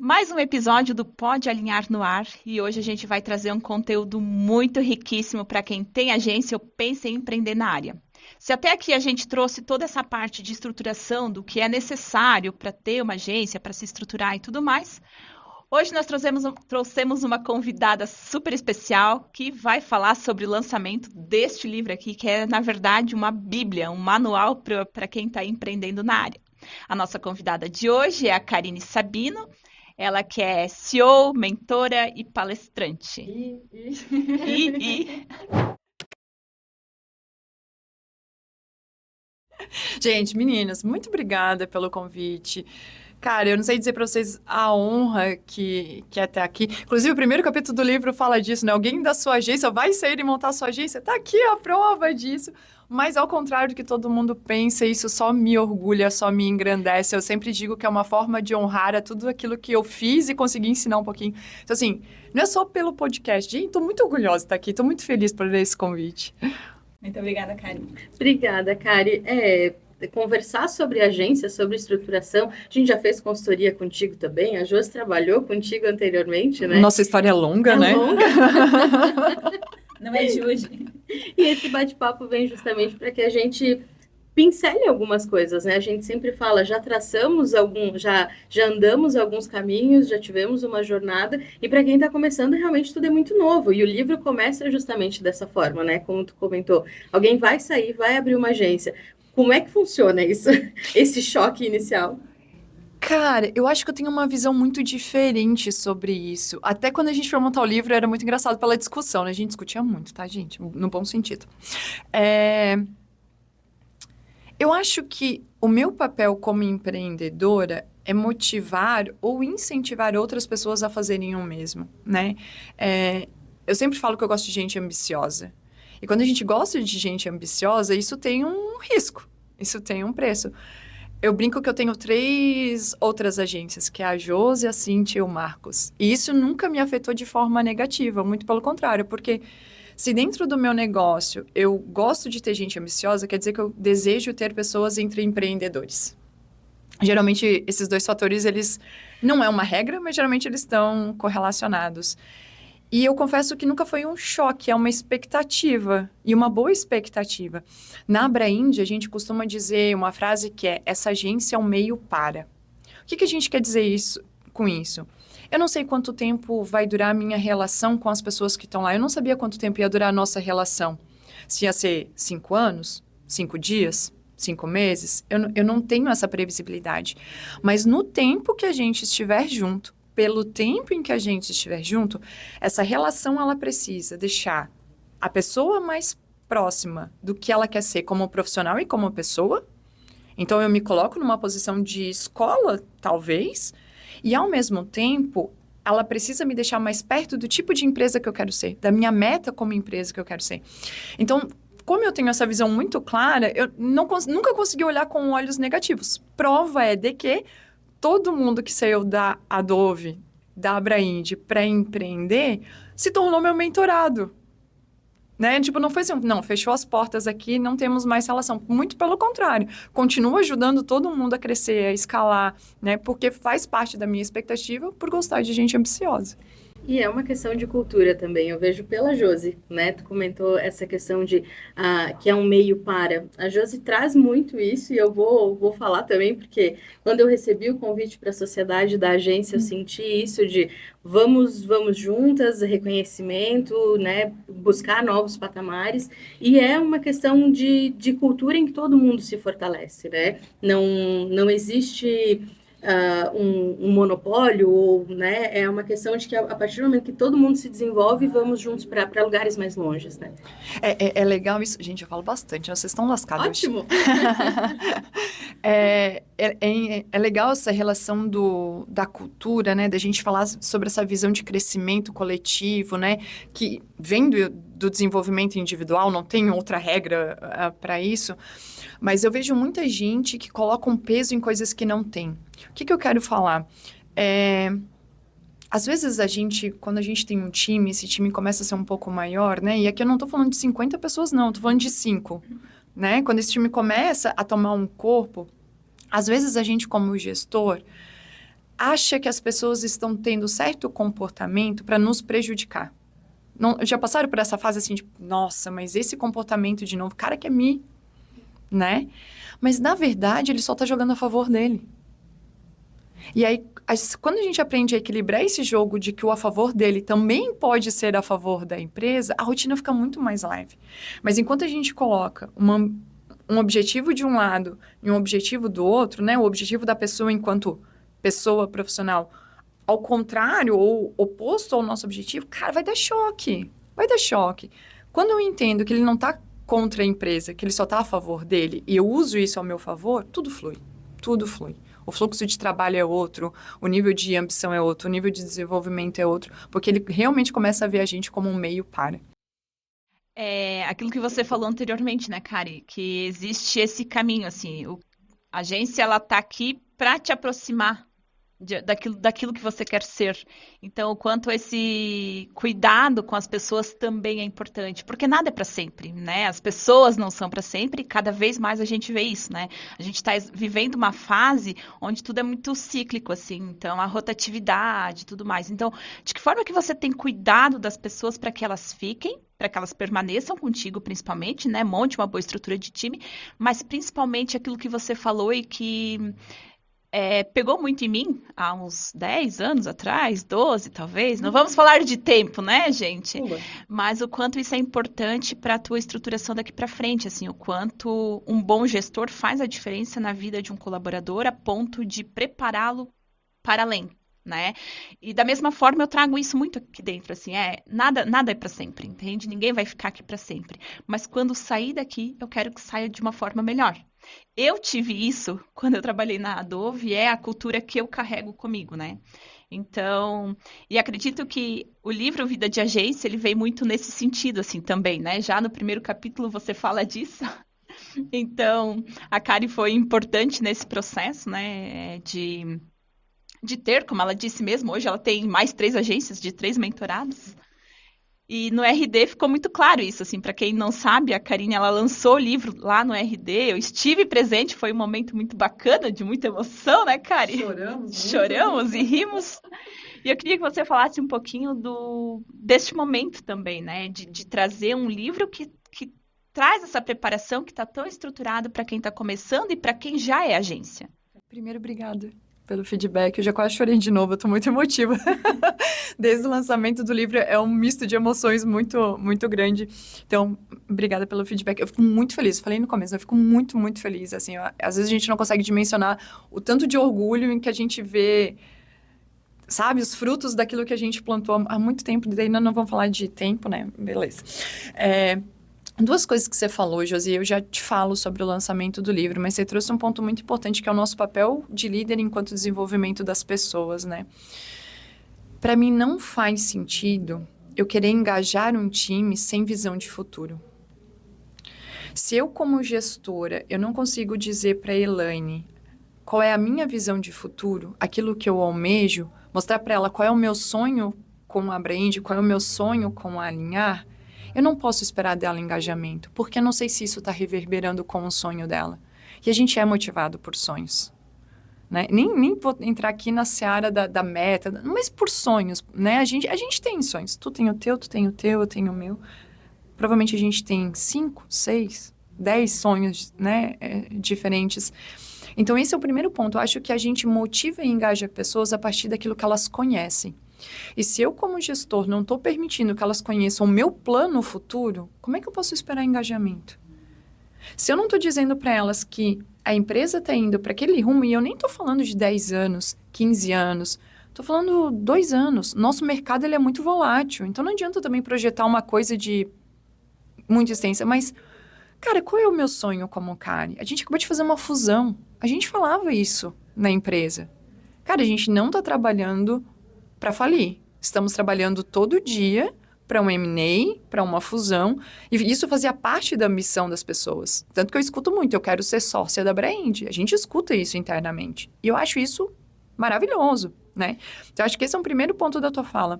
Mais um episódio do Pode Alinhar no Ar e hoje a gente vai trazer um conteúdo muito riquíssimo para quem tem agência ou pensa em empreender na área. Se até aqui a gente trouxe toda essa parte de estruturação do que é necessário para ter uma agência, para se estruturar e tudo mais, hoje nós trouxemos uma convidada super especial que vai falar sobre o lançamento deste livro aqui, que é, na verdade, uma bíblia, um manual para quem está empreendendo na área. A nossa convidada de hoje é a Karine Sabino. Ela que é CEO, mentora e palestrante. Gente, meninas, muito obrigada pelo convite. Cara, eu não sei dizer para vocês a honra que é estar aqui. Inclusive, o primeiro capítulo do livro fala disso, né? Alguém da sua agência vai sair e montar a sua agência. Tá aqui a prova disso. Mas, ao contrário do que todo mundo pensa, isso só me orgulha, só me engrandece. Eu sempre digo que é uma forma de honrar a tudo aquilo que eu fiz e consegui ensinar um pouquinho. Então, assim, não é só pelo podcast. Gente, tô muito orgulhosa de estar aqui. Tô muito feliz por esse convite. Muito obrigada, Kari. Obrigada, Kari. Conversar sobre agência, sobre estruturação. A gente já fez consultoria contigo também. A Josi trabalhou contigo anteriormente, né? Nossa história é longa, né? Longa. Não é de hoje. E esse bate-papo vem justamente para que a gente pincele algumas coisas, né? A gente sempre fala, já traçamos já andamos alguns caminhos, já tivemos uma jornada, e para quem está começando, realmente tudo é muito novo, e o livro começa justamente dessa forma, né? Como tu comentou, alguém vai sair, vai abrir uma agência. Como é que funciona isso? Esse choque inicial? Cara, eu acho que eu tenho uma visão muito diferente sobre isso. Até quando a gente foi montar o livro, era muito engraçado pela discussão, né? A gente discutia muito, tá, gente? No bom sentido. Eu acho que o meu papel como empreendedora é motivar ou incentivar outras pessoas a fazerem o mesmo, né? Eu sempre falo que eu gosto de gente ambiciosa. E quando a gente gosta de gente ambiciosa, isso tem um risco, isso tem um preço. Eu brinco que eu tenho 3 outras agências, que é a Josi, a Cintia e o Marcos. E isso nunca me afetou de forma negativa, muito pelo contrário, porque se dentro do meu negócio eu gosto de ter gente ambiciosa, quer dizer que eu desejo ter pessoas entre empreendedores. Geralmente, esses 2 fatores, eles não é uma regra, mas geralmente eles estão correlacionados. E eu confesso que nunca foi um choque, é uma expectativa, e uma boa expectativa. Na Abraíndia, a gente costuma dizer uma frase que é: essa agência é um meio para. O que a gente quer dizer com isso? Eu não sei quanto tempo vai durar a minha relação com as pessoas que estão lá. Eu não sabia quanto tempo ia durar a nossa relação. Se ia ser 5 anos, 5 dias, 5 meses, eu não tenho essa previsibilidade. Mas no tempo que a gente estiver junto, pelo tempo em que a gente estiver junto, essa relação ela precisa deixar a pessoa mais próxima do que ela quer ser como profissional e como pessoa. Então, eu me coloco numa posição de escola, talvez, e ao mesmo tempo, ela precisa me deixar mais perto do tipo de empresa que eu quero ser, da minha meta como empresa que eu quero ser. Então, como eu tenho essa visão muito clara, eu nunca consegui olhar com olhos negativos. Prova é de que todo mundo que saiu da Adobe, da Abraíndia, para empreender, se tornou meu mentorado. Né? Tipo, não foi assim, não, fechou as portas aqui, não temos mais relação. Muito pelo contrário, continuo ajudando todo mundo a crescer, a escalar, né? Porque faz parte da minha expectativa por gostar de gente ambiciosa. E é uma questão de cultura também, eu vejo pela Josi, né? Tu comentou essa questão de que é um meio para. A Josi traz muito isso, e eu vou falar também, porque quando eu recebi o convite para a sociedade da agência, eu senti isso de vamos juntas, reconhecimento, né? Buscar novos patamares, e é uma questão de cultura em que todo mundo se fortalece, né? Não existe um monopólio, ou, né, é uma questão de que a partir do momento que todo mundo se desenvolve, vamos juntos para lugares mais longes, né? É legal isso. Gente, eu falo bastante, vocês estão lascados. Ótimo! É legal essa relação da cultura, né, da gente falar sobre essa visão de crescimento coletivo, né, que vem do desenvolvimento individual, não tem outra regra para isso, mas eu vejo muita gente que coloca um peso em coisas que não tem. O que eu quero falar? Às vezes quando a gente tem um time, esse time começa a ser um pouco maior, né? E aqui eu não tô falando de 50 pessoas, não, eu tô falando de 5, né? Quando esse time começa a tomar um corpo, às vezes a gente como gestor, acha que as pessoas estão tendo certo comportamento para nos prejudicar. Não, já passaram por essa fase assim, tipo, nossa, mas esse comportamento de novo, cara quer me, né? Mas, na verdade, ele só tá jogando a favor dele. E aí, quando a gente aprende a equilibrar esse jogo de que o a favor dele também pode ser a favor da empresa, a rotina fica muito mais leve. Mas enquanto a gente coloca um objetivo de um lado e um objetivo do outro, né? O objetivo da pessoa enquanto pessoa profissional, ao contrário ou oposto ao nosso objetivo, cara, vai dar choque. Vai dar choque. Quando eu entendo que ele não tá contra a empresa, que ele só tá a favor dele, e eu uso isso ao meu favor, tudo flui. Tudo flui. O fluxo de trabalho é outro, o nível de ambição é outro, o nível de desenvolvimento é outro, porque ele realmente começa a ver a gente como um meio para. É aquilo que você falou anteriormente, né, Kari? Que existe esse caminho, assim, a agência, ela tá aqui para te aproximar daquilo que você quer ser. Então, o quanto esse cuidado com as pessoas também é importante, porque nada é para sempre, né? As pessoas não são para sempre e cada vez mais a gente vê isso, né? A gente está vivendo uma fase onde tudo é muito cíclico, assim, então a rotatividade e tudo mais. Então, de que forma que você tem cuidado das pessoas para que elas fiquem, para que elas permaneçam contigo, principalmente, né? Monte uma boa estrutura de time, mas principalmente aquilo que você falou e que pegou muito em mim há uns 10 anos atrás, 12 talvez. Não vamos falar de tempo, né, gente? Mas o quanto isso é importante para a tua estruturação daqui para frente, assim, o quanto um bom gestor faz a diferença na vida de um colaborador a ponto de prepará-lo para além, né? E da mesma forma eu trago isso muito aqui dentro, assim, nada é para sempre, entende? Ninguém vai ficar aqui para sempre. Mas quando sair daqui, eu quero que saia de uma forma melhor. Eu tive isso quando eu trabalhei na Adobe, é a cultura que eu carrego comigo, né? Então, e acredito que o livro Vida de Agência, ele veio muito nesse sentido, assim, também, né? Já no primeiro capítulo você fala disso. Então, a Kari foi importante nesse processo, né? De ter, como ela disse mesmo, hoje ela tem mais 3 agências de 3 mentorados. E no RD ficou muito claro isso, assim, para quem não sabe, a Karine, ela lançou o livro lá no RD, eu estive presente, foi um momento muito bacana, de muita emoção, né, Kari? Choramos e rimos. E eu queria que você falasse um pouquinho deste momento também, né, de trazer um livro que traz essa preparação que está tão estruturado para quem está começando e para quem já é agência. Primeiro, obrigada pelo feedback. Eu já quase chorei de novo, eu tô muito emotiva. Desde o lançamento do livro, é um misto de emoções muito, muito grande. Então, obrigada pelo feedback. Eu fico muito feliz, falei no começo, eu fico muito, muito feliz. Assim, às vezes a gente não consegue dimensionar o tanto de orgulho em que a gente vê, sabe, os frutos daquilo que a gente plantou há muito tempo. Daí não vamos falar de tempo, né? Beleza. 2 coisas que você falou, Josi, eu já te falo sobre o lançamento do livro, mas você trouxe um ponto muito importante, que é o nosso papel de líder enquanto desenvolvimento das pessoas, né? Para mim, não faz sentido eu querer engajar um time sem visão de futuro. Se eu, como gestora, eu não consigo dizer para a Elaine qual é a minha visão de futuro, aquilo que eu almejo, mostrar para ela qual é o meu sonho com a Brand, qual é o meu sonho com a Alinhar, eu não posso esperar dela engajamento, porque eu não sei se isso está reverberando com o sonho dela. E a gente é motivado por sonhos. Né? Nem vou entrar aqui na seara da meta, mas por sonhos. Né? A gente tem sonhos. Tu tem o teu, eu tenho o meu. Provavelmente a gente tem 5, 6, 10 sonhos, né, diferentes. Então esse é o primeiro ponto. Eu acho que a gente motiva e engaja pessoas a partir daquilo que elas conhecem. E se eu, como gestor, não estou permitindo que elas conheçam o meu plano futuro, como é que eu posso esperar engajamento? Se eu não estou dizendo para elas que a empresa está indo para aquele rumo, e eu nem estou falando de 10 anos, 15 anos, estou falando 2 anos. Nosso mercado ele é muito volátil, então não adianta também projetar uma coisa de muita extensa. Mas, cara, qual é o meu sonho como Kari? A gente acabou de fazer uma fusão. A gente falava isso na empresa. Cara, a gente não está trabalhando para falir. Estamos trabalhando todo dia para um M&A, para uma fusão, e isso fazia parte da missão das pessoas. Tanto que eu escuto muito, eu quero ser sócia da Brand. A gente escuta isso internamente. E eu acho isso maravilhoso, né? Então, eu acho que esse é um primeiro ponto da tua fala.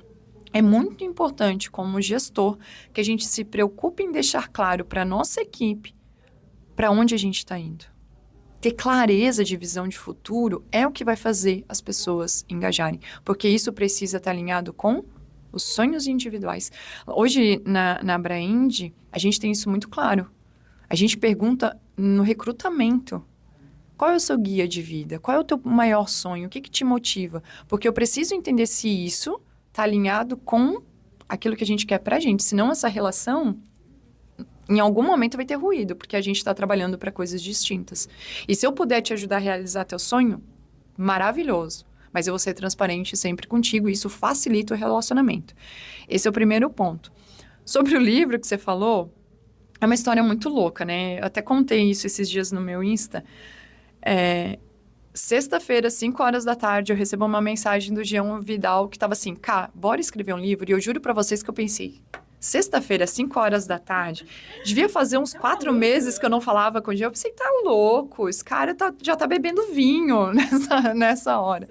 É muito importante, como gestor, que a gente se preocupe em deixar claro para a nossa equipe para onde a gente está indo. ter clareza de visão de futuro é o que vai fazer as pessoas engajarem, porque isso precisa estar alinhado com os sonhos individuais. Hoje, na Abraindi, a gente tem isso muito claro. A gente pergunta no recrutamento, qual é o seu guia de vida? Qual é o teu maior sonho? O que te motiva? Porque eu preciso entender se isso está alinhado com aquilo que a gente quer pra gente, senão essa relação em algum momento vai ter ruído, porque a gente está trabalhando para coisas distintas. E se eu puder te ajudar a realizar teu sonho, maravilhoso. Mas eu vou ser transparente sempre contigo e isso facilita o relacionamento. Esse é o primeiro ponto. Sobre o livro que você falou, é uma história muito louca, né? Eu até contei isso esses dias no meu Insta. Sexta-feira, 5 horas da tarde, eu recebo uma mensagem do Jean Vidal que estava assim, bora escrever um livro? E eu juro para vocês que eu pensei... Sexta-feira, 5 horas da tarde, devia fazer uns 4 meses que eu não falava com o Jean. Eu pensei, tá louco, esse cara já tá bebendo vinho nessa hora.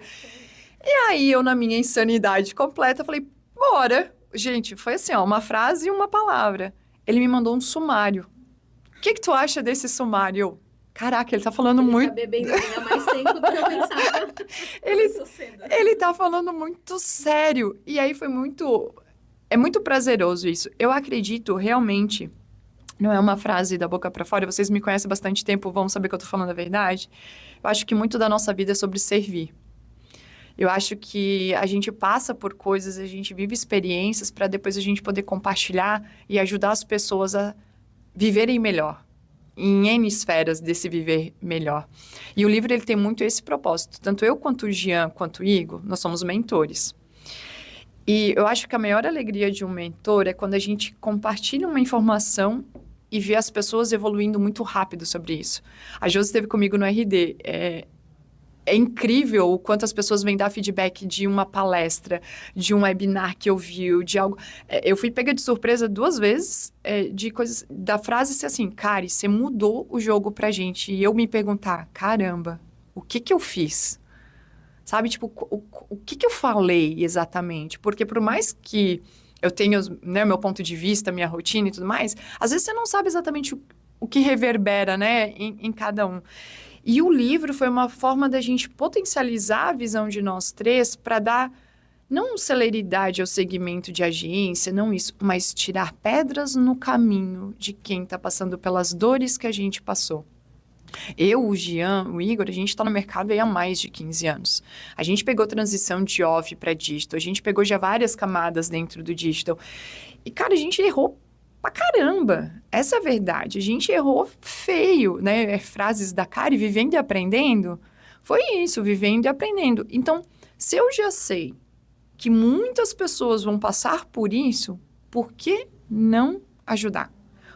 E aí, eu, na minha insanidade completa, falei, bora. Gente, foi assim, ó, uma frase e uma palavra. Ele me mandou um sumário. O que tu acha desse sumário? Eu, caraca, ele tá falando muito... Ele tá bebendo vinho há mais tempo do que eu pensava. Ele tá falando muito sério. E aí, foi muito... É muito prazeroso isso. Eu acredito realmente, não é uma frase da boca para fora, vocês me conhecem há bastante tempo, vão saber que eu tô falando a verdade. Eu acho que muito da nossa vida é sobre servir. Eu acho que a gente passa por coisas, a gente vive experiências para depois a gente poder compartilhar e ajudar as pessoas a viverem melhor, em N esferas desse viver melhor. E o livro ele tem muito esse propósito. Tanto eu quanto o Jean, quanto o Igor, nós somos mentores. E eu acho que a maior alegria de um mentor é quando a gente compartilha uma informação e vê as pessoas evoluindo muito rápido sobre isso. A Josi esteve comigo no RD. É incrível o quanto as pessoas vêm dar feedback de uma palestra, de um webinar que ouviu, de algo... Eu fui pega de surpresa 2 vezes de coisas... Da frase ser assim, Kari, você mudou o jogo pra gente. E eu me perguntar, caramba, o que eu fiz? Sabe, tipo, o que eu falei exatamente? Porque por mais que eu tenha né, meu ponto de vista, minha rotina e tudo mais, às vezes você não sabe exatamente o que reverbera, né, em cada um. E o livro foi uma forma da gente potencializar a visão de nós 3 para dar, não celeridade ao segmento de agência, não isso, mas tirar pedras no caminho de quem está passando pelas dores que a gente passou. Eu, o Jean, o Igor, a gente está no mercado aí há mais de 15 anos. A gente pegou transição de off para digital, a gente pegou já várias camadas dentro do digital. E, cara, a gente errou pra caramba. Essa é a verdade. A gente errou feio, né? Frases da Kari, vivendo e aprendendo. Foi isso, vivendo e aprendendo. Então, se eu já sei que muitas pessoas vão passar por isso, por que não ajudar?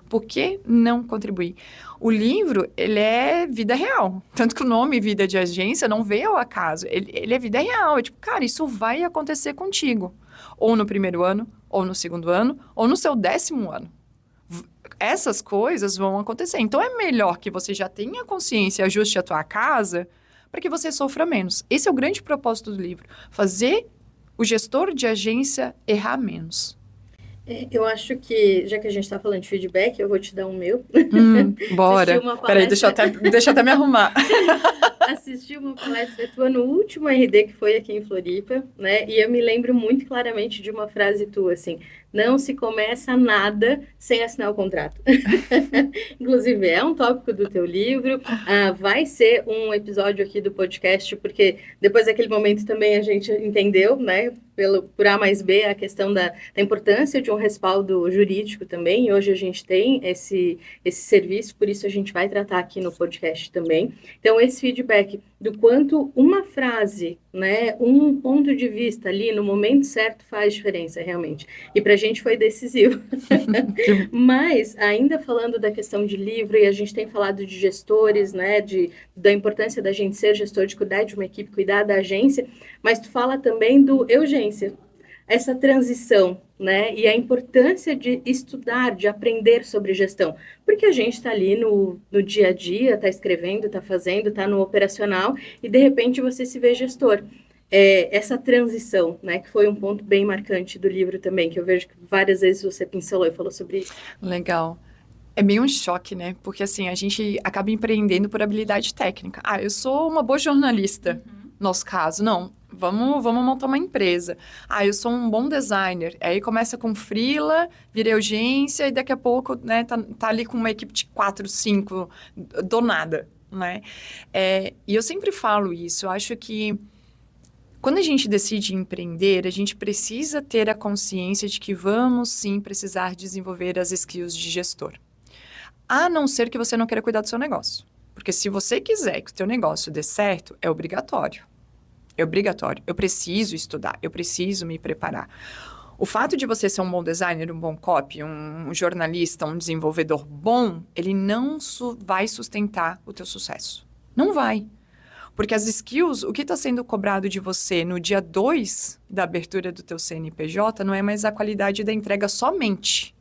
Por que não contribuir? O livro, ele é vida real. Tanto que o nome Vida de Agência não veio ao acaso. Ele é vida real. É tipo, cara, isso vai acontecer contigo. Ou no primeiro ano, ou no segundo ano, ou no seu 10º ano. Essas coisas vão acontecer. Então, é melhor que você já tenha consciência e ajuste a tua casa para que você sofra menos. Esse é o grande propósito do livro. Fazer o gestor de agência errar menos. Eu acho que, já que a gente está falando de feedback, eu vou te dar um meu. Bora. Peraí, deixa eu até me arrumar. Assisti uma palestra tua no último RD que foi aqui em Floripa, né? E eu me lembro muito claramente de uma frase tua, assim, não se começa nada sem assinar o contrato. Inclusive, é um tópico do teu livro, vai ser um episódio aqui do podcast, porque depois daquele momento também a gente entendeu, né? Por A mais B, a questão da importância de um respaldo jurídico também, e hoje a gente tem esse serviço, por isso a gente vai tratar aqui no podcast também. Então, esse feedback do quanto uma frase, né, um ponto de vista ali no momento certo faz diferença, realmente. E para a gente foi decisivo. Mas, ainda falando da questão de livro, e a gente tem falado de gestores, né, da importância da gente ser gestor, de cuidar de uma equipe, cuidar da agência, mas tu fala também do urgência, essa transição, né? E a importância de estudar, de aprender sobre gestão. Porque a gente está ali no dia a dia, está escrevendo, está fazendo, está no operacional, e de repente você se vê gestor. Essa transição, né? Que foi um ponto bem marcante do livro também, que eu vejo que várias vezes você pincelou e falou sobre isso. Legal. É meio um choque, né? Porque assim, a gente acaba empreendendo por habilidade técnica. Ah, eu sou uma boa jornalista, nosso caso. Não, vamos montar uma empresa. Ah, eu sou um bom designer. Aí começa com freela, vira agência e daqui a pouco, né, tá ali com uma equipe de 4, 5, do nada, né? E eu sempre falo isso, eu acho que quando a gente decide empreender, a gente precisa ter a consciência de que vamos sim precisar desenvolver as skills de gestor. A não ser que você não queira cuidar do seu negócio. Porque se você quiser que o seu negócio dê certo, é obrigatório. É obrigatório. Eu preciso estudar, eu preciso me preparar. O fato de você ser um bom designer, um bom copy, um jornalista, um desenvolvedor bom, ele não vai sustentar o teu sucesso. Não vai. Porque as skills, o que está sendo cobrado de você no dia 2 da abertura do teu CNPJ não é mais a qualidade da entrega somente,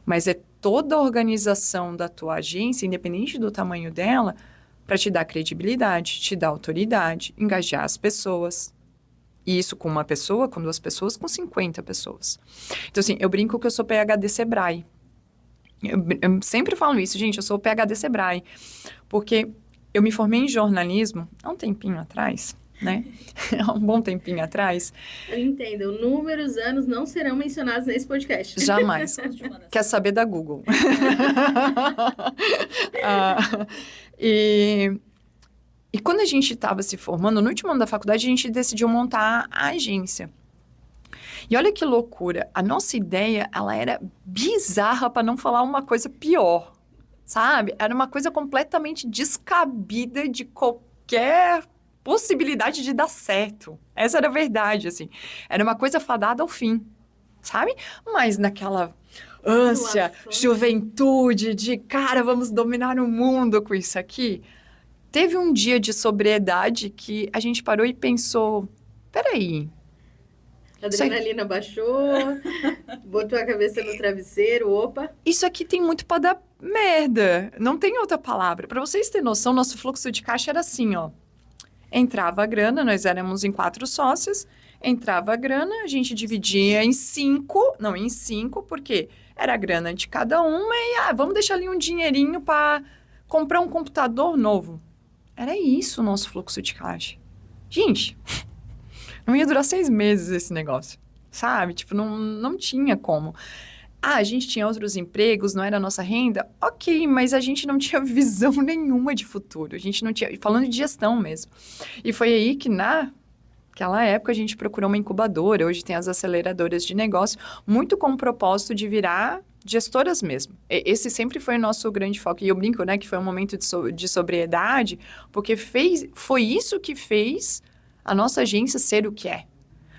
mas é toda a organização da tua agência, independente do tamanho dela, para te dar credibilidade, te dar autoridade, engajar as pessoas. E isso com uma pessoa, com 2 pessoas, com 50 pessoas. Então, assim, eu brinco que eu sou PhD Sebrae. Eu sempre falo isso, gente, eu sou PhD Sebrae. Porque eu me formei em jornalismo há um tempinho atrás, né? Há um bom tempinho atrás. Eu entendo, números, anos não serão mencionados nesse podcast. Jamais. Quer saber da Google. E quando a gente estava se formando, no último ano da faculdade, a gente decidiu montar a agência. E olha que loucura, a nossa ideia, ela era bizarra, para não falar uma coisa pior, sabe? Era uma coisa completamente descabida de qualquer possibilidade de dar certo. Essa era a verdade, assim. Era uma coisa fadada ao fim, sabe? Mas naquela ânsia, juventude de, cara, vamos dominar o mundo com isso aqui. Teve um dia de sobriedade que a gente parou e pensou, peraí. A adrenalina baixou, botou a cabeça no travesseiro, opa. Isso aqui tem muito para dar merda. Não tem outra palavra. Para vocês terem noção, nosso fluxo de caixa era assim, ó. Entrava a grana, nós éramos em 4 sócios. Entrava a grana, a gente dividia em 5. Não, em 5, porque era a grana de cada uma. E, vamos deixar ali um dinheirinho para comprar um computador novo. Era isso o nosso fluxo de caixa. Gente, não ia durar 6 meses esse negócio, sabe? Tipo, não tinha como. A gente tinha outros empregos, não era a nossa renda? Ok, mas a gente não tinha visão nenhuma de futuro. A gente não tinha... Falando de gestão mesmo. E foi aí que, naquela época, a gente procurou uma incubadora. Hoje tem as aceleradoras de negócio, muito com o propósito de virar gestoras mesmo. Esse sempre foi o nosso grande foco. E eu brinco, né, que foi um momento de sobriedade, porque foi isso que fez a nossa agência ser o que é.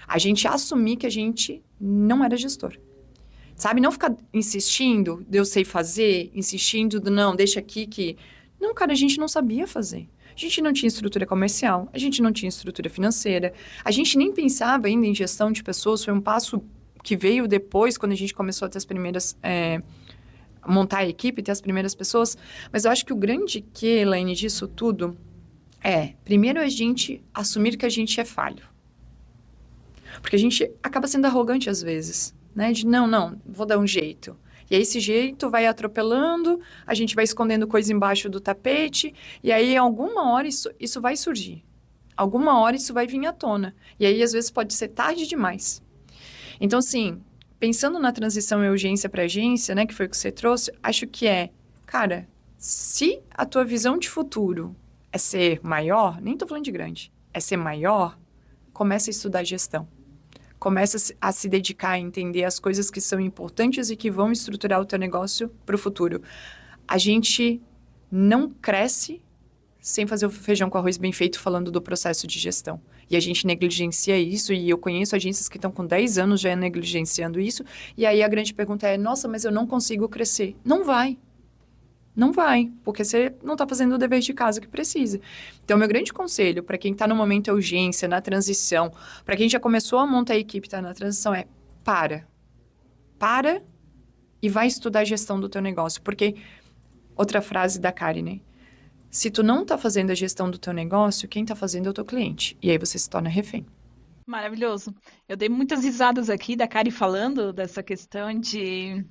A gente assumir que a gente não era gestor. Sabe, não ficar insistindo, eu sei fazer, insistindo, não, deixa aqui que... Não, cara, a gente não sabia fazer. A gente não tinha estrutura comercial, a gente não tinha estrutura financeira, a gente nem pensava ainda em gestão de pessoas, foi um passo que veio depois, quando a gente começou a ter as primeiras... montar a equipe, ter as primeiras pessoas. Mas eu acho que o grande que, Elaine, disso tudo primeiro a gente assumir que a gente é falho. Porque a gente acaba sendo arrogante às vezes, né? De não, vou dar um jeito. E aí esse jeito vai atropelando, a gente vai escondendo coisa embaixo do tapete, e aí alguma hora isso vai surgir. Alguma hora isso vai vir à tona. E aí às vezes pode ser tarde demais. Então, assim, pensando na transição urgência para agência, né, que foi o que você trouxe, acho que cara, se a tua visão de futuro é ser maior, nem tô falando de grande, é ser maior, começa a estudar gestão. Começa a se dedicar a entender as coisas que são importantes e que vão estruturar o teu negócio para o futuro. A gente não cresce sem fazer o feijão com arroz bem feito falando do processo de gestão. E a gente negligencia isso, e eu conheço agências que estão com 10 anos já negligenciando isso, e aí a grande pergunta é, nossa, mas eu não consigo crescer. Não vai. Não vai, porque você não está fazendo o dever de casa que precisa. Então, meu grande conselho para quem está no momento de urgência, na transição, para quem já começou a montar a equipe e está na transição, para e vai estudar a gestão do teu negócio. Porque, outra frase da Karen, né? Se tu não está fazendo a gestão do teu negócio, quem está fazendo é o teu cliente. E aí você se torna refém. Maravilhoso. Eu dei muitas risadas aqui da Karen falando dessa questão de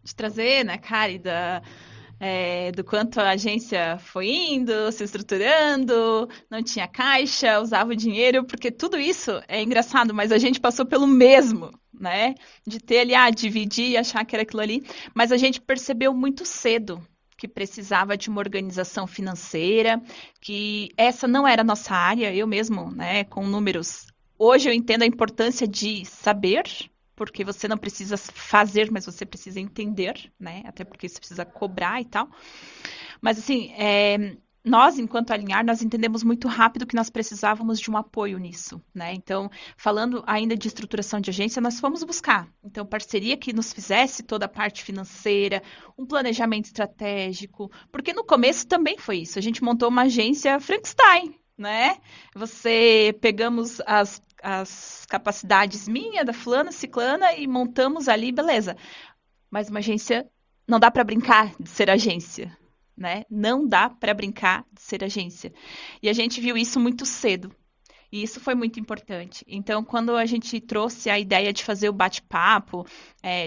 de trazer, né, Kari, do quanto a agência foi indo, se estruturando, não tinha caixa, usava o dinheiro, porque tudo isso é engraçado, mas a gente passou pelo mesmo, né? De ter ali, dividir e achar que era aquilo ali, mas a gente percebeu muito cedo que precisava de uma organização financeira, que essa não era a nossa área, eu mesmo, né, com números. Hoje eu entendo a importância de saber, porque você não precisa fazer, mas você precisa entender, né? Até porque você precisa cobrar e tal. Mas, assim, nós, enquanto Alinhar, nós entendemos muito rápido que nós precisávamos de um apoio nisso, né? Então, falando ainda de estruturação de agência, nós fomos buscar. Então, parceria que nos fizesse toda a parte financeira, um planejamento estratégico, porque no começo também foi isso. A gente montou uma agência Frankenstein, né? Pegamos as capacidades minha, da fulana, ciclana e montamos ali, beleza. Mas uma agência não dá para brincar de ser agência, né? Não dá para brincar de ser agência. E a gente viu isso muito cedo. E isso foi muito importante. Então, quando a gente trouxe a ideia de fazer o bate-papo,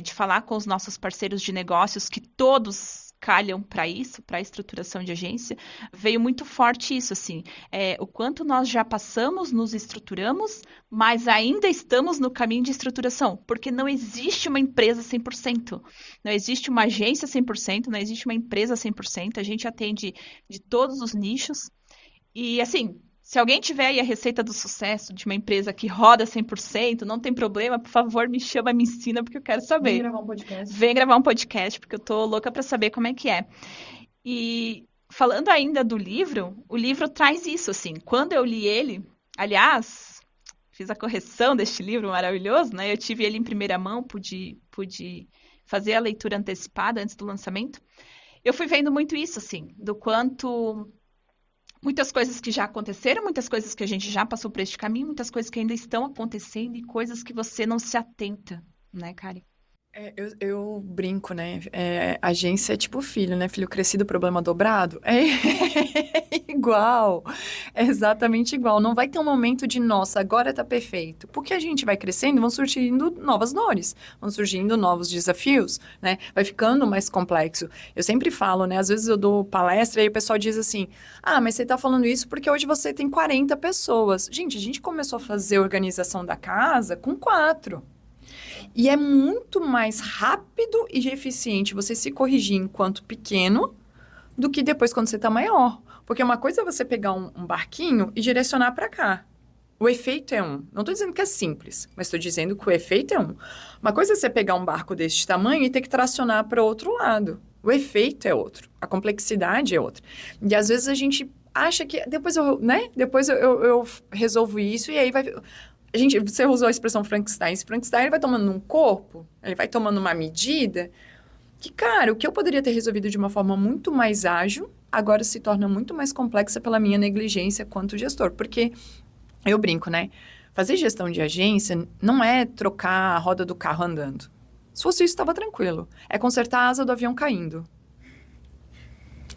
de falar com os nossos parceiros de negócios, que todos calham para isso, para a estruturação de agência, veio muito forte isso, assim, o quanto nós já passamos, nos estruturamos, mas ainda estamos no caminho de estruturação, porque não existe uma empresa 100%, não existe uma agência 100%, não existe uma empresa 100%, a gente atende de todos os nichos, e assim, se alguém tiver aí a receita do sucesso de uma empresa que roda 100%, não tem problema, por favor, me chama, me ensina, porque eu quero saber. Vem gravar um podcast. Vem gravar um podcast, porque eu tô louca para saber como é que é. E falando ainda do livro, o livro traz isso, assim. Quando eu li ele, aliás, fiz a correção deste livro maravilhoso, né? Eu tive ele em primeira mão, pude fazer a leitura antecipada antes do lançamento. Eu fui vendo muito isso, assim, do quanto muitas coisas que já aconteceram, muitas coisas que a gente já passou por este caminho, muitas coisas que ainda estão acontecendo e coisas que você não se atenta, né, Kari? Eu brinco, né? Agência é tipo filho, né? Filho crescido, problema dobrado. É igual. É exatamente igual. Não vai ter um momento de, nossa, agora tá perfeito. Porque a gente vai crescendo, vão surgindo novas dores, vão surgindo novos desafios, né? Vai ficando mais complexo. Eu sempre falo, né? Às vezes eu dou palestra e o pessoal diz assim, mas você tá falando isso porque hoje você tem 40 pessoas. Gente, a gente começou a fazer organização da casa com 4. E é muito mais rápido e eficiente você se corrigir enquanto pequeno do que depois quando você tá maior. Porque uma coisa é você pegar um barquinho e direcionar para cá. O efeito é um. Não estou dizendo que é simples, mas estou dizendo que o efeito é um. Uma coisa é você pegar um barco deste tamanho e ter que tracionar para o outro lado. O efeito é outro. A complexidade é outra. E às vezes a gente acha que depois eu resolvo isso e aí vai... Você usou a expressão Frankenstein. Esse Frankenstein ele vai tomando um corpo, ele vai tomando uma medida que, cara, o que eu poderia ter resolvido de uma forma muito mais ágil, agora se torna muito mais complexa pela minha negligência quanto gestor. Porque, eu brinco, né? Fazer gestão de agência não é trocar a roda do carro andando. Se fosse isso, estava tranquilo. É consertar a asa do avião caindo.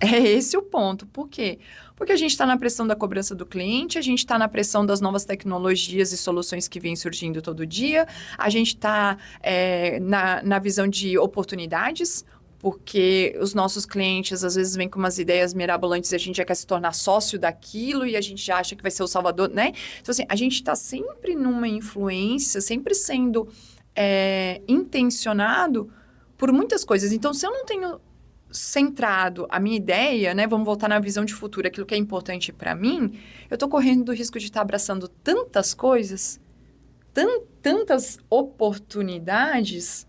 É esse o ponto. Por quê? Porque a gente está na pressão da cobrança do cliente, a gente está na pressão das novas tecnologias e soluções que vêm surgindo todo dia, a gente está na visão de oportunidades, porque os nossos clientes às vezes vêm com umas ideias mirabolantes e a gente já quer se tornar sócio daquilo e a gente já acha que vai ser o salvador, né? Então, assim, a gente está sempre numa influência, sempre sendo intencionado por muitas coisas. Então, se eu não tenho centrado a minha ideia, né? Vamos voltar na visão de futuro, aquilo que é importante para mim, eu tô correndo o risco de estar abraçando tantas coisas, tantas oportunidades,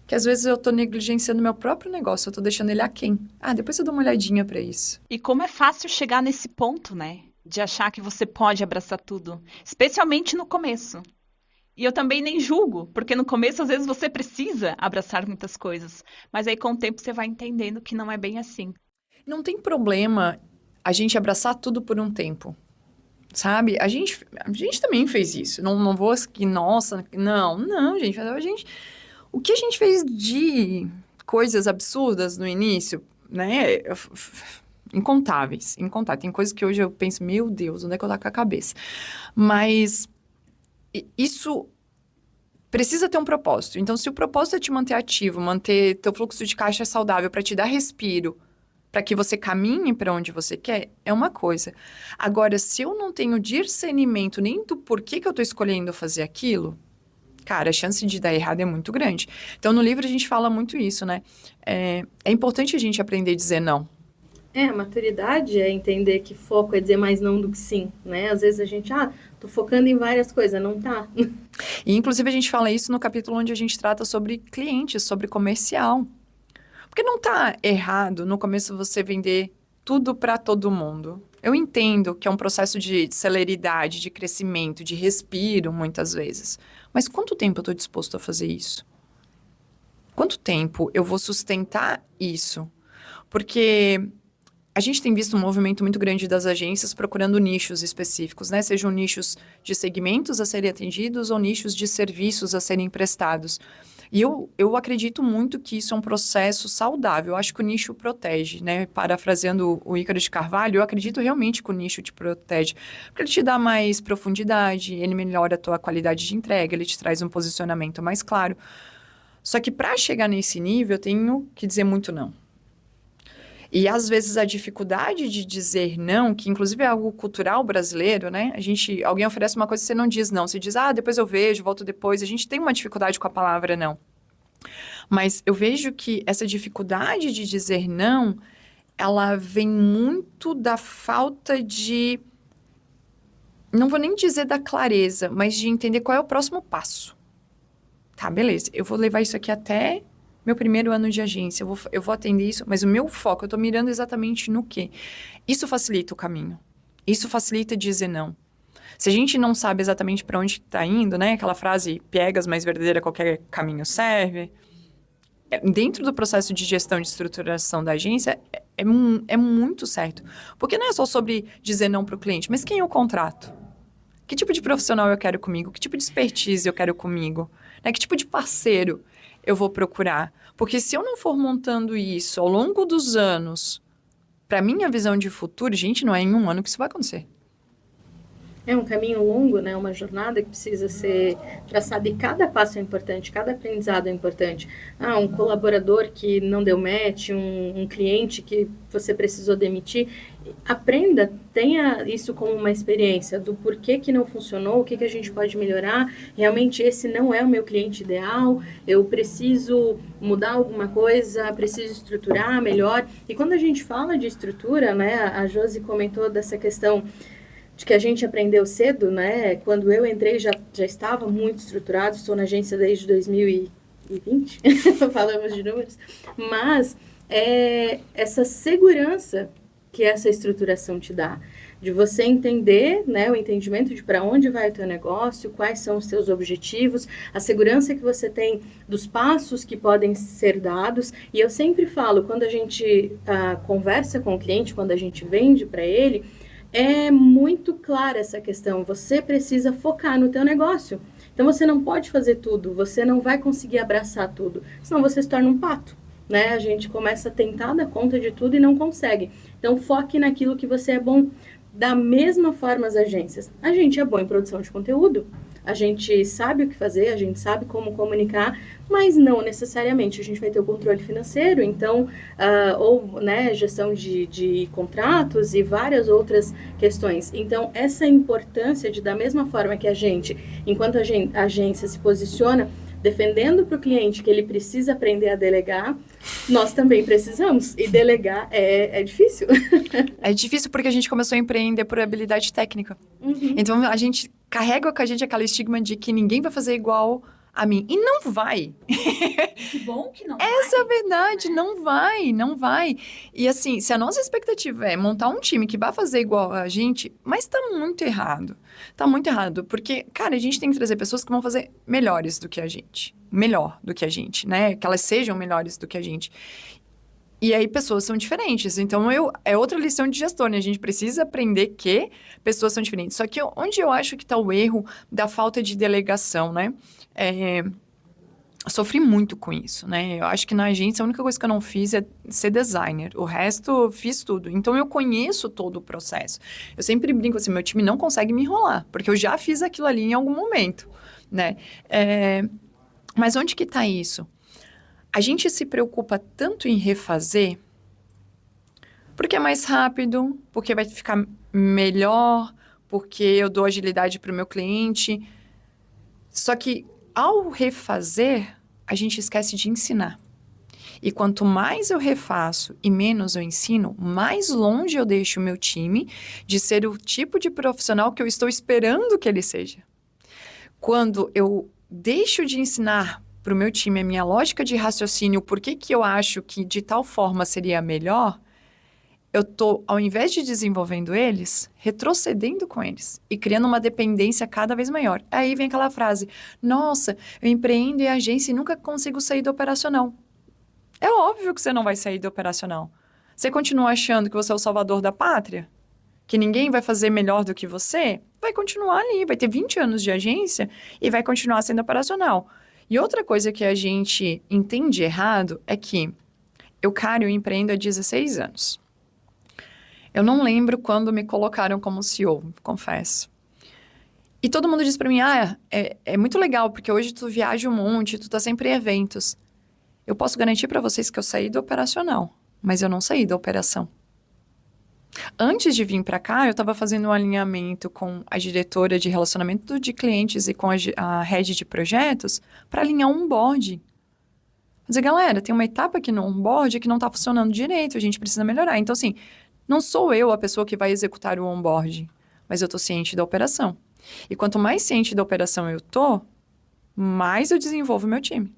que às vezes eu tô negligenciando meu próprio negócio, eu tô deixando ele aquém. Depois eu dou uma olhadinha para isso. E como é fácil chegar nesse ponto, né? De achar que você pode abraçar tudo, especialmente no começo. E eu também nem julgo, porque no começo, às vezes, você precisa abraçar muitas coisas. Mas aí, com o tempo, você vai entendendo que não é bem assim. Não tem problema a gente abraçar tudo por um tempo, sabe? A gente também fez isso. Não vou que, nossa, não, gente. O que a gente fez de coisas absurdas no início, né? Incontáveis. Tem coisas que hoje eu penso, meu Deus, onde é que eu tô com a cabeça? Mas... isso precisa ter um propósito. Então, se o propósito é te manter ativo, manter teu fluxo de caixa saudável, para te dar respiro, para que você caminhe para onde você quer, é uma coisa. Agora, se eu não tenho discernimento nem do porquê que eu estou escolhendo fazer aquilo, cara, a chance de dar errado é muito grande. Então, no livro a gente fala muito isso, né? É importante a gente aprender a dizer não. A maturidade é entender que foco é dizer mais não do que sim, né? Às vezes a gente, tô focando em várias coisas, não tá. E, inclusive, a gente fala isso no capítulo onde a gente trata sobre clientes, sobre comercial. Porque não tá errado no começo você vender tudo para todo mundo. Eu entendo que é um processo de celeridade, de crescimento, de respiro, muitas vezes. Mas quanto tempo eu estou disposto a fazer isso? Quanto tempo eu vou sustentar isso? Porque a gente tem visto um movimento muito grande das agências procurando nichos específicos, né? Sejam nichos de segmentos a serem atendidos ou nichos de serviços a serem prestados. E eu acredito muito que isso é um processo saudável. Eu acho que o nicho protege, né? Parafraseando o Ícaro de Carvalho, eu acredito realmente que o nicho te protege. Porque ele te dá mais profundidade, ele melhora a tua qualidade de entrega, ele te traz um posicionamento mais claro. Só que para chegar nesse nível, eu tenho que dizer muito não. E às vezes a dificuldade de dizer não, que inclusive é algo cultural brasileiro, né? Alguém oferece uma coisa e você não diz não. Você diz, depois eu vejo, volto depois. A gente tem uma dificuldade com a palavra não. Mas eu vejo que essa dificuldade de dizer não, ela vem muito da falta de... Não vou nem dizer da clareza, mas de entender qual é o próximo passo. Tá, beleza. Eu vou levar isso aqui até meu primeiro ano de agência. Eu vou atender isso, mas o meu foco, eu tô mirando exatamente no quê? Isso facilita o caminho. Isso facilita dizer não. Se a gente não sabe exatamente para onde está indo, né? Aquela frase, piegas, mas verdadeira, qualquer caminho serve. Dentro do processo de gestão de estruturação da agência, é muito certo. Porque não é só sobre dizer não para o cliente, mas quem eu contrato? Que tipo de profissional eu quero comigo? Que tipo de expertise eu quero comigo? Né? Que tipo de parceiro eu vou procurar? Porque se eu não for montando isso ao longo dos anos, para minha visão de futuro, gente, não é em um ano que isso vai acontecer. É um caminho longo, né? Uma jornada que precisa ser traçada e cada passo é importante, cada aprendizado é importante. Um colaborador que não deu match, um cliente que você precisou demitir. Aprenda, tenha isso como uma experiência do porquê que não funcionou, o que a gente pode melhorar. Realmente esse não é o meu cliente ideal, eu preciso mudar alguma coisa, preciso estruturar melhor. E quando a gente fala de estrutura, né? A Josi comentou dessa questão de que a gente aprendeu cedo, né? Quando eu entrei já estava muito estruturado, estou na agência desde 2020, falamos de números, mas essa segurança que essa estruturação te dá, de você entender, né, o entendimento de para onde vai o teu negócio, quais são os teus objetivos, a segurança que você tem dos passos que podem ser dados. E eu sempre falo, quando a gente conversa com o cliente, quando a gente vende para ele, é muito clara essa questão. Você precisa focar no teu negócio. Então, você não pode fazer tudo. Você não vai conseguir abraçar tudo. Senão, você se torna um pato, né? A gente começa a tentar dar conta de tudo e não consegue. Então, foque naquilo que você é bom. Da mesma forma, as agências. A gente é bom em produção de conteúdo. A gente sabe o que fazer, a gente sabe como comunicar, mas não necessariamente a gente vai ter o controle financeiro, então, ou né, gestão de contratos e várias outras questões. Então, essa importância de, da mesma forma que a gente, enquanto a agência se posiciona, defendendo para o cliente que ele precisa aprender a delegar, nós também precisamos. E delegar é difícil. É difícil porque a gente começou a empreender por habilidade técnica. Uhum. Então, a gente carrega com a gente aquele estigma de que ninguém vai fazer igual a mim. E não vai. Que bom que não vai. Essa é a verdade, não vai. E assim, se a nossa expectativa é montar um time que vai fazer igual a gente, mas tá muito errado. Tá muito errado, porque, cara, a gente tem que trazer pessoas que vão fazer melhores do que a gente. Melhor do que a gente, né? Que elas sejam melhores do que a gente. E aí, pessoas são diferentes. Então, é outra lição de gestor, né? A gente precisa aprender que pessoas são diferentes. Só que onde eu acho que tá o erro da falta de delegação, né? Sofri muito com isso, né? Eu acho que na agência a única coisa que eu não fiz é ser designer. O resto, eu fiz tudo. Então, eu conheço todo o processo. Eu sempre brinco assim, meu time não consegue me enrolar, porque eu já fiz aquilo ali em algum momento, né? Mas onde que está isso? A gente se preocupa tanto em refazer porque é mais rápido, porque vai ficar melhor, porque eu dou agilidade para o meu cliente. Só que ao refazer, a gente esquece de ensinar. E quanto mais eu refaço e menos eu ensino, mais longe eu deixo o meu time de ser o tipo de profissional que eu estou esperando que ele seja. Quando eu deixo de ensinar para o meu time a minha lógica de raciocínio, por que eu acho que de tal forma seria melhor, eu estou, ao invés de desenvolvendo eles, retrocedendo com eles e criando uma dependência cada vez maior. Aí vem aquela frase, nossa, eu empreendo em agência e nunca consigo sair do operacional. É óbvio que você não vai sair do operacional. Você continua achando que você é o salvador da pátria? Que ninguém vai fazer melhor do que você? Vai continuar ali, vai ter 20 anos de agência e vai continuar sendo operacional. E outra coisa que a gente entende errado é que eu empreendo há 16 anos. Eu não lembro quando me colocaram como CEO, confesso. E todo mundo diz pra mim, é muito legal, porque hoje tu viaja um monte, tu tá sempre em eventos. Eu posso garantir pra vocês que eu saí do operacional, mas eu não saí da operação. Antes de vir pra cá, eu estava fazendo um alinhamento com a diretora de relacionamento de clientes e com a head de projetos para alinhar um onboarding. Dizer, galera, tem uma etapa aqui no onboarding que não tá funcionando direito, a gente precisa melhorar. Então, assim, não sou eu a pessoa que vai executar o onboarding, mas eu tô ciente da operação. E quanto mais ciente da operação eu tô, mais eu desenvolvo o meu time.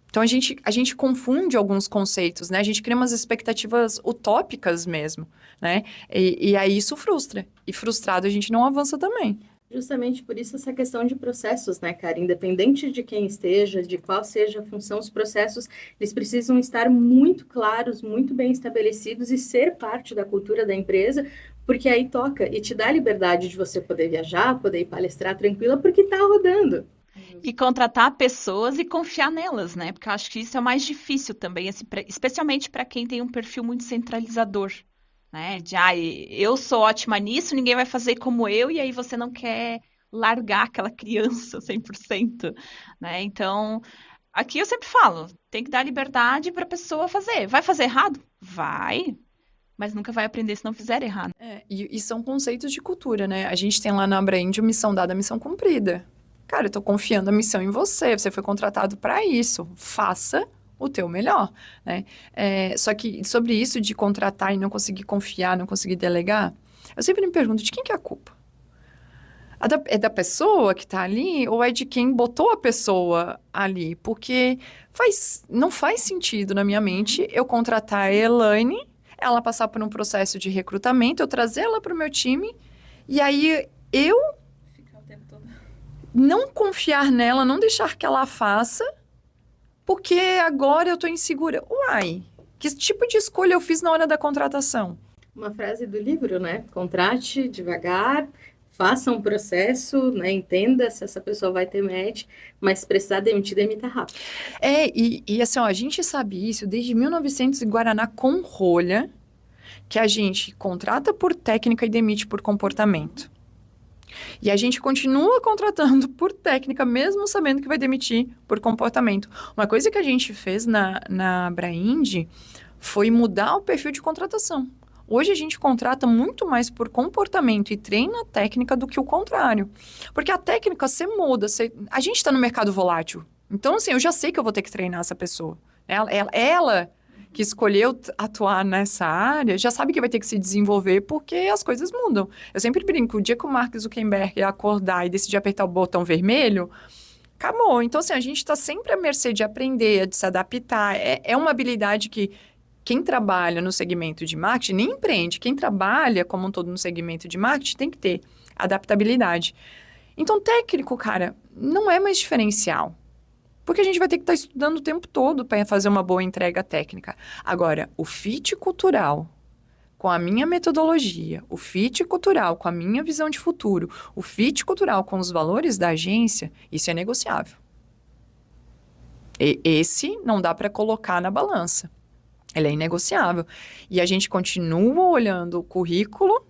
Então, a gente confunde alguns conceitos, né? A gente cria umas expectativas utópicas mesmo, né? E aí isso frustra. E frustrado a gente não avança também. Justamente por isso essa questão de processos, né, cara? Independente de quem esteja, de qual seja a função, os processos, eles precisam estar muito claros, muito bem estabelecidos e ser parte da cultura da empresa, porque aí toca e te dá a liberdade de você poder viajar, poder ir palestrar tranquila, porque tá rodando. E contratar pessoas e confiar nelas, né? Porque eu acho que isso é o mais difícil também, especialmente para quem tem um perfil muito centralizador, né? Eu sou ótima nisso, ninguém vai fazer como eu, e aí você não quer largar aquela criança 100%, né? Então, aqui eu sempre falo, tem que dar liberdade para a pessoa fazer. Vai fazer errado? Vai, mas nunca vai aprender se não fizer errado. E são conceitos de cultura, né? A gente tem lá na Abraend missão dada, missão cumprida. Cara, eu tô confiando a missão em você, você foi contratado para isso, faça o teu melhor, né? Só que sobre isso de contratar e não conseguir confiar, não conseguir delegar, eu sempre me pergunto, de quem que é a culpa? É da pessoa que tá ali ou é de quem botou a pessoa ali? Porque não faz sentido na minha mente eu contratar a Elaine, ela passar por um processo de recrutamento, eu trazer ela para o meu time e aí eu não confiar nela, não deixar que ela faça, porque agora eu tô insegura. Uai, que tipo de escolha eu fiz na hora da contratação? Uma frase do livro, né? Contrate devagar, faça um processo, né? Entenda se essa pessoa vai ter match, mas se precisar demitir, demita rápido. E assim, ó, a gente sabe isso desde 1900 em Guaraná com rolha, que a gente contrata por técnica e demite por comportamento. E a gente continua contratando por técnica, mesmo sabendo que vai demitir por comportamento. Uma coisa que a gente fez na Abraend foi mudar o perfil de contratação. Hoje a gente contrata muito mais por comportamento e treina a técnica do que o contrário. Porque a técnica você muda, a gente está no mercado volátil. Então, assim, eu já sei que eu vou ter que treinar essa pessoa. Ela que escolheu atuar nessa área, já sabe que vai ter que se desenvolver porque as coisas mudam. Eu sempre brinco, o dia que o Mark Zuckerberg acordar e decidir apertar o botão vermelho, acabou. Então, assim, a gente está sempre à mercê de aprender, de se adaptar. É uma habilidade que quem trabalha no segmento de marketing, nem empreende, quem trabalha como um todo no segmento de marketing tem que ter adaptabilidade. Então, técnico, cara, não é mais diferencial. Porque a gente vai ter que estar estudando o tempo todo para fazer uma boa entrega técnica. Agora, o fit cultural com a minha metodologia, o fit cultural com a minha visão de futuro, o fit cultural com os valores da agência, isso é negociável. Esse não dá para colocar na balança. Ele é inegociável. E a gente continua olhando o currículo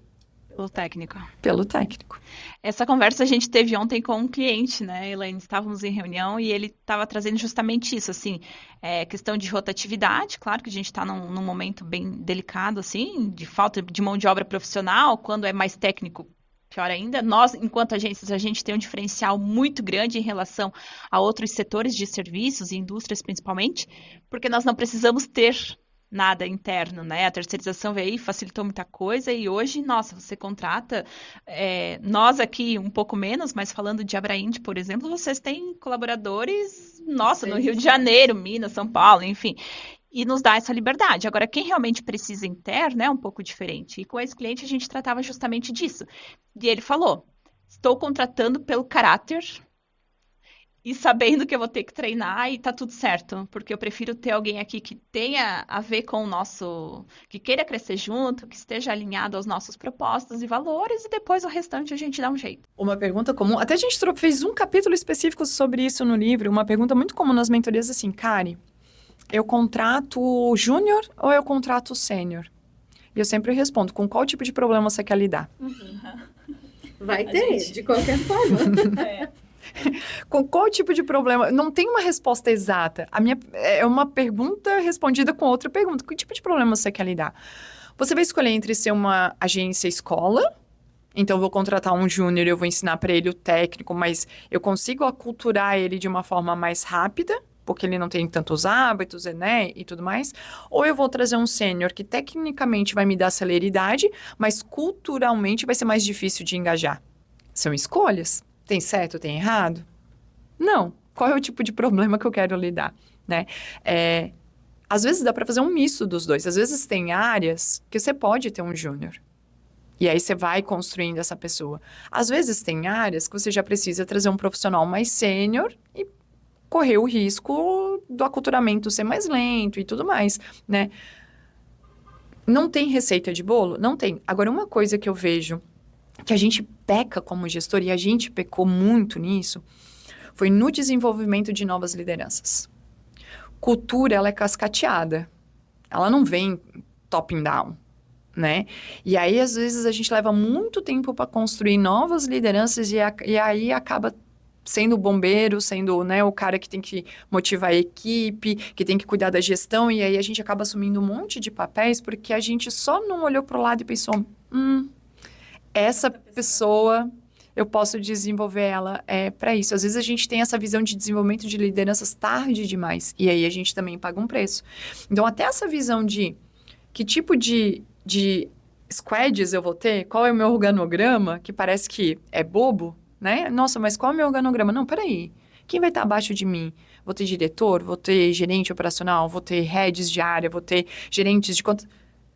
Pelo técnico. Pelo técnico. Essa conversa a gente teve ontem com um cliente, né, Elaine? Estávamos em reunião e ele estava trazendo justamente isso, assim, questão de rotatividade. Claro que a gente está num momento bem delicado, assim, de falta de mão de obra profissional. Quando é mais técnico, pior ainda. Nós, enquanto agências, a gente tem um diferencial muito grande em relação a outros setores de serviços e indústrias, principalmente, porque nós não precisamos ter nada interno, né? A terceirização veio aí, facilitou muita coisa e hoje, nossa, você contrata, nós aqui um pouco menos, mas falando de Abraíndia, por exemplo, vocês têm colaboradores, nossa, no Rio de Janeiro, Minas, São Paulo, enfim, e nos dá essa liberdade. Agora, quem realmente precisa interno é um pouco diferente. E com esse cliente a gente tratava justamente disso. E ele falou, estou contratando pelo caráter e sabendo que eu vou ter que treinar e tá tudo certo, porque eu prefiro ter alguém aqui que tenha a ver com o nosso, que queira crescer junto, que esteja alinhado aos nossos propósitos e valores, e depois o restante a gente dá um jeito. Uma pergunta comum, até a gente fez um capítulo específico sobre isso no livro, uma pergunta muito comum nas mentorias assim, Kari, eu contrato júnior ou eu contrato sênior? E eu sempre respondo, com qual tipo de problema você quer lidar? Vai ter, de qualquer forma. Com qual tipo de problema? Não tem uma resposta exata. A minha é uma pergunta respondida com outra pergunta. Que tipo de problema você quer lidar? Você vai escolher entre ser uma agência escola, então eu vou contratar um júnior, eu vou ensinar para ele o técnico, mas eu consigo aculturar ele de uma forma mais rápida, porque ele não tem tantos hábitos, né, e tudo mais. Ou eu vou trazer um sênior que tecnicamente vai me dar celeridade, mas culturalmente vai ser mais difícil de engajar. São escolhas. Tem certo, tem errado? Não. Qual é o tipo de problema que eu quero lidar, né? Às vezes dá para fazer um misto dos dois. Às vezes tem áreas que você pode ter um júnior. E aí você vai construindo essa pessoa. Às vezes tem áreas que você já precisa trazer um profissional mais sênior e correr o risco do aculturamento ser mais lento e tudo mais, né? Não tem receita de bolo? Não tem. Agora, uma coisa que eu vejo que a gente peca como gestor, e a gente pecou muito nisso, foi no desenvolvimento de novas lideranças. Cultura, ela é cascateada. Ela não vem top-down, né? E aí, às vezes, a gente leva muito tempo para construir novas lideranças e aí acaba sendo o bombeiro, sendo, né, o cara que tem que motivar a equipe, que tem que cuidar da gestão, e aí a gente acaba assumindo um monte de papéis porque a gente só não olhou para o lado e pensou, essa pessoa, eu posso desenvolver ela para isso. Às vezes a gente tem essa visão de desenvolvimento de lideranças tarde demais. E aí a gente também paga um preço. Então, até essa visão de que tipo de squads eu vou ter, qual é o meu organograma, que parece que é bobo, né? Nossa, mas qual é o meu organograma? Não, peraí. Quem vai estar abaixo de mim? Vou ter diretor? Vou ter gerente operacional? Vou ter heads de área? Vou ter gerentes de conta?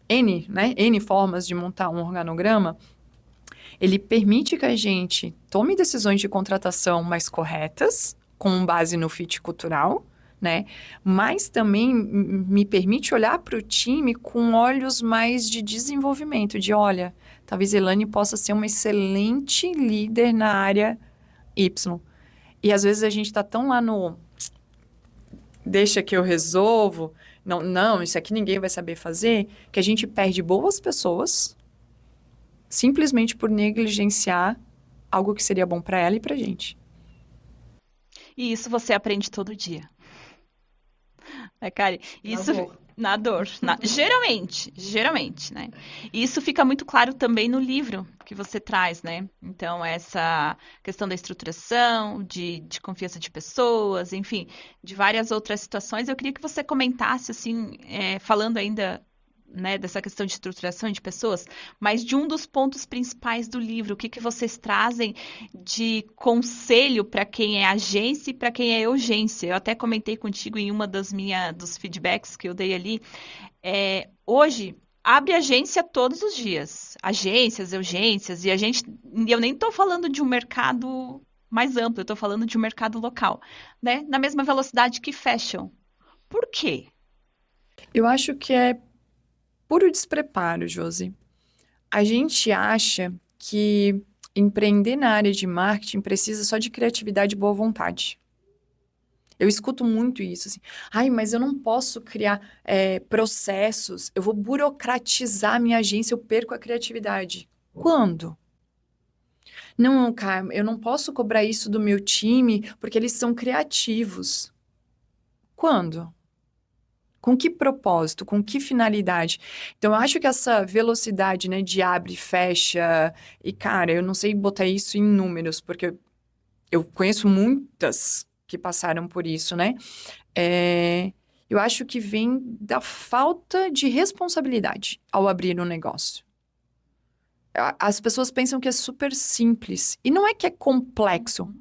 N formas de montar um organograma. Ele permite que a gente tome decisões de contratação mais corretas, com base no fit cultural, né? Mas também me permite olhar para o time com olhos mais de desenvolvimento, de olha, talvez Elaine possa ser uma excelente líder na área Y. E às vezes a gente está tão lá no deixa que eu resolvo, não, isso aqui ninguém vai saber fazer, que a gente perde boas pessoas simplesmente por negligenciar algo que seria bom para ela e para a gente. E isso você aprende todo dia. Kari, isso na dor. Geralmente, né? E isso fica muito claro também no livro que você traz, né? Então, essa questão da estruturação, de confiança de pessoas, enfim, de várias outras situações. Eu queria que você comentasse, assim, falando ainda, né, dessa questão de estruturação de pessoas, mas de um dos pontos principais do livro, o que vocês trazem de conselho para quem é agência e para quem é urgência. Eu até comentei contigo em uma dos feedbacks que eu dei ali. Hoje, abre agência todos os dias. Agências, urgências, e eu nem estou falando de um mercado mais amplo, eu estou falando de um mercado local, né? Na mesma velocidade que fecham. Por quê? Eu acho que é puro despreparo, Josi. A gente acha que empreender na área de marketing precisa só de criatividade e boa vontade. Eu escuto muito isso, assim. Ai, mas eu não posso criar processos, eu vou burocratizar a minha agência, eu perco a criatividade. Quando? Não, cara, eu não posso cobrar isso do meu time porque eles são criativos. Quando? Com que propósito? Com que finalidade? Então, eu acho que essa velocidade, né, de abre e fecha, e, cara, eu não sei botar isso em números, porque eu conheço muitas que passaram por isso, né? Eu acho que vem da falta de responsabilidade ao abrir um negócio. As pessoas pensam que é super simples, e não é que é complexo,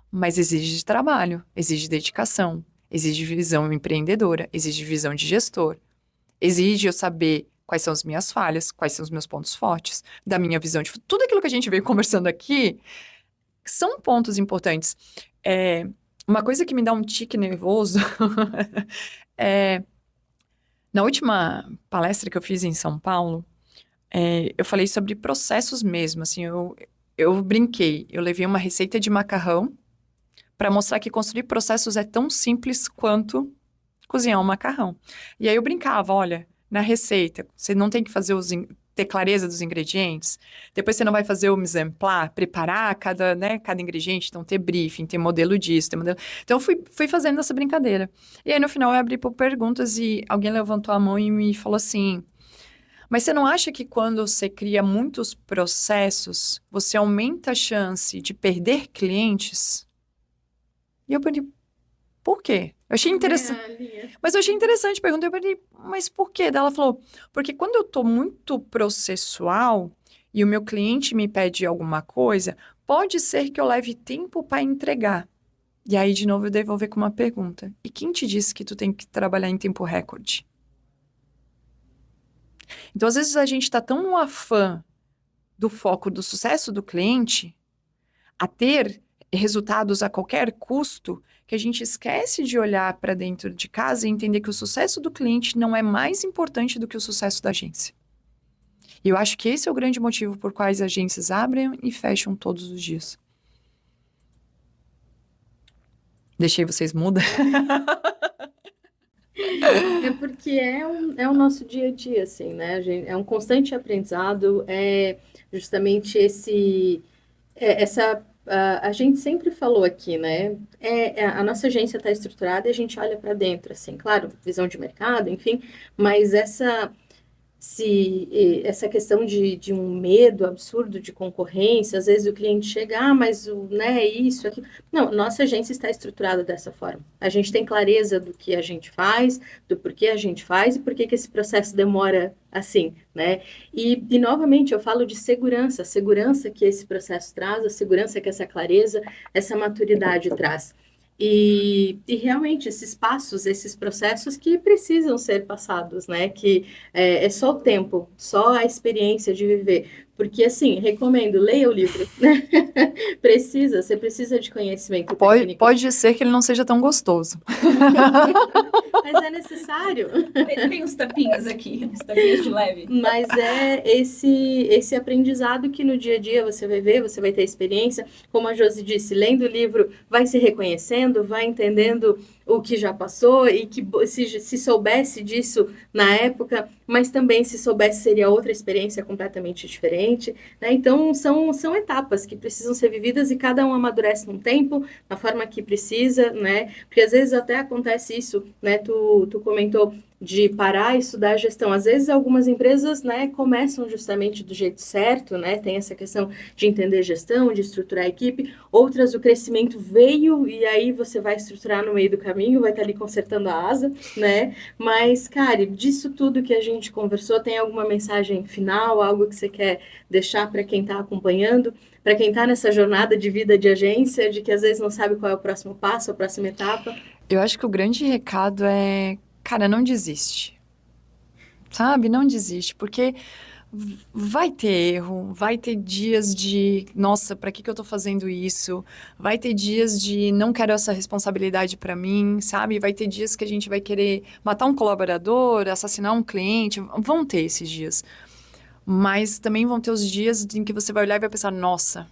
mas exige trabalho, exige dedicação, exige visão empreendedora, exige visão de gestor. Exige eu saber quais são as minhas falhas, quais são os meus pontos fortes, da minha visão de futuro. Tudo aquilo que a gente veio conversando aqui são pontos importantes. Uma coisa que me dá um tique nervoso é, na última palestra que eu fiz em São Paulo, eu falei sobre processos mesmo, assim, eu brinquei, eu levei uma receita de macarrão para mostrar que construir processos é tão simples quanto cozinhar um macarrão. E aí eu brincava, olha, na receita, você não tem que fazer ter clareza dos ingredientes, depois você não vai fazer o mise en place, preparar cada ingrediente, então ter briefing, ter modelo disso, ter modelo... Então eu fui fazendo essa brincadeira. E aí no final eu abri por perguntas e alguém levantou a mão e me falou assim, mas você não acha que quando você cria muitos processos, você aumenta a chance de perder clientes? E eu perguntei, por quê? Eu achei interessante. Mas eu achei interessante, perguntei, eu perguntei, mas por quê? Daí ela falou, porque quando eu tô muito processual e o meu cliente me pede alguma coisa, pode ser que eu leve tempo para entregar. E aí, de novo, eu devolver com uma pergunta. E quem te disse que tu tem que trabalhar em tempo recorde? Então, às vezes, a gente tá tão no afã do foco do sucesso do cliente, a ter resultados a qualquer custo, que a gente esquece de olhar para dentro de casa e entender que o sucesso do cliente não é mais importante do que o sucesso da agência. E eu acho que esse é o grande motivo por quais agências abrem e fecham todos os dias. Deixei vocês mudas? É porque é o nosso dia a dia, assim, né? É um constante aprendizado, é justamente essa. A gente sempre falou aqui, né? A nossa agência está estruturada e a gente olha para dentro, assim, claro, visão de mercado, enfim, mas essa questão de um medo absurdo de concorrência, às vezes o cliente chega, mas né, isso, aqui. Não, nossa agência está estruturada dessa forma. A gente tem clareza do que a gente faz, do porquê a gente faz e por que esse processo demora assim, né? E novamente, eu falo de segurança, a segurança que esse processo traz, a segurança que essa clareza, essa maturidade traz. E realmente esses passos, esses processos que precisam ser passados, né? Que é só o tempo, só a experiência de viver. Porque, assim, recomendo, leia o livro. Você precisa de conhecimento técnico. Pode ser que ele não seja tão gostoso. Mas é necessário. Tem uns tapinhas aqui, uns tapinhas de leve. Mas é esse aprendizado que no dia a dia você vai ver, você vai ter experiência. Como a Josi disse, lendo o livro, vai se reconhecendo, vai entendendo o que já passou e que se soubesse disso na época, mas também se soubesse seria outra experiência completamente diferente, né? Então são etapas que precisam ser vividas e cada um amadurece num tempo, na forma que precisa, né? Porque às vezes até acontece isso, né? Tu comentou de parar e estudar a gestão. Às vezes algumas empresas, né, começam justamente do jeito certo, né, tem essa questão de entender gestão, de estruturar a equipe, outras o crescimento veio e aí você vai estruturar no meio do caminho, vai estar ali consertando a asa, né, mas, cara, disso tudo que a gente conversou, tem alguma mensagem final, algo que você quer deixar para quem está acompanhando, para quem está nessa jornada de vida de agência, de que às vezes não sabe qual é o próximo passo, a próxima etapa? Eu acho que o grande recado é, cara, não desiste. Sabe? Não desiste, porque vai ter erro, vai ter dias de, nossa, para que eu tô fazendo isso? Vai ter dias de não quero essa responsabilidade para mim, sabe? Vai ter dias que a gente vai querer matar um colaborador, assassinar um cliente, vão ter esses dias. Mas também vão ter os dias em que você vai olhar e vai pensar, nossa,